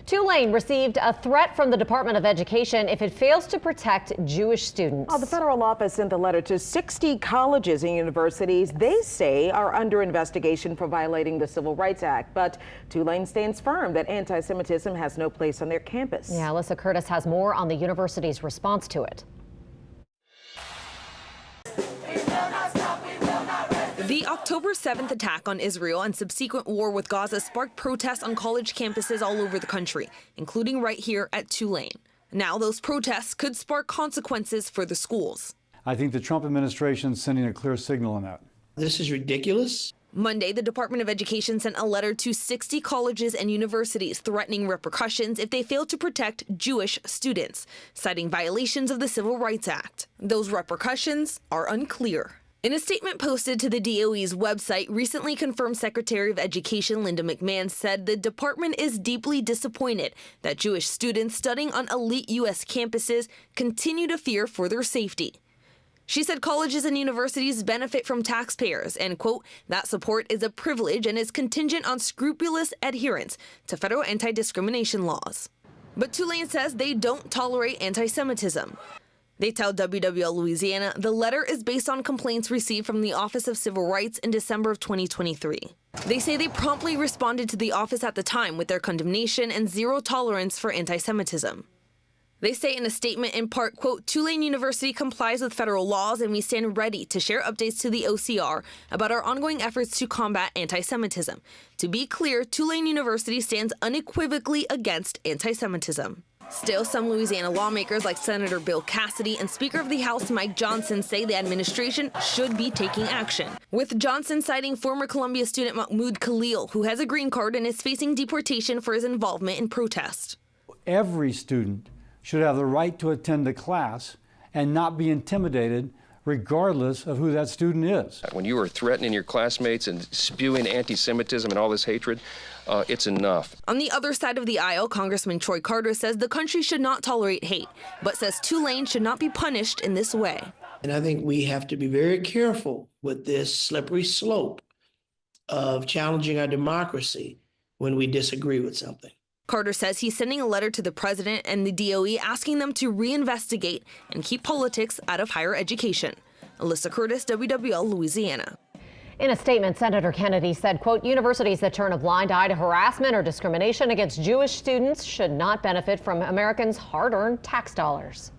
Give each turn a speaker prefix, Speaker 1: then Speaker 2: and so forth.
Speaker 1: Tulane received a threat from the Department of Education if it fails to protect Jewish students.
Speaker 2: Well, the federal office sent a letter to 60 colleges and universities they say are under investigation for violating the Civil Rights Act. But Tulane stands firm that anti-Semitism has no place on their campus.
Speaker 1: Yeah, Alyssa Curtis has more on the university's response to it.
Speaker 3: The October 7th attack on Israel and subsequent war with Gaza sparked protests on college campuses all over the country, including right here at Tulane. Now those protests could spark consequences for the schools.
Speaker 4: I think the Trump administration is sending a clear signal on that.
Speaker 5: This is ridiculous.
Speaker 3: Monday, the Department of Education sent a letter to 60 colleges and universities threatening repercussions if they fail to protect Jewish students, citing violations of the Civil Rights Act. Those repercussions are unclear. In a statement posted to the DOE's website, recently confirmed Secretary of Education Linda McMahon said the department is deeply disappointed that Jewish students studying on elite U.S. campuses continue to fear for their safety. She said colleges and universities benefit from taxpayers and, quote, that support is a privilege and is contingent on scrupulous adherence to federal anti-discrimination laws. But Tulane says they don't tolerate anti-Semitism. They tell WWL Louisiana the letter is based on complaints received from the Office of Civil Rights in December of 2023. They say they promptly responded to the office at the time with their condemnation and zero tolerance for anti-Semitism. They say in a statement in part, quote, Tulane University complies with federal laws and we stand ready to share updates to the OCR about our ongoing efforts to combat anti-Semitism. To be clear, Tulane University stands unequivocally against anti-Semitism. Still, some Louisiana lawmakers like Senator Bill Cassidy and Speaker of the House Mike Johnson say the administration should be taking action, with Johnson citing former Columbia student Mahmoud Khalil, who has a green card and is facing deportation for his involvement in protest.
Speaker 4: Every student should have the right to attend a class and not be intimidated regardless of who that student is.
Speaker 6: When you are threatening your classmates and spewing anti-Semitism and all this hatred, it's enough.
Speaker 3: On the other side of the aisle, Congressman Troy Carter says the country should not tolerate hate, but says Tulane should not be punished in this way.
Speaker 5: And I think we have to be very careful with this slippery slope of challenging our democracy when we disagree with something.
Speaker 3: Carter says he's sending a letter to the president and the DOE asking them to reinvestigate and keep politics out of higher education. Alyssa Curtis, WWL Louisiana.
Speaker 1: In a statement, Senator Kennedy said, quote, universities that turn a blind eye to harassment or discrimination against Jewish students should not benefit from Americans' hard-earned tax dollars.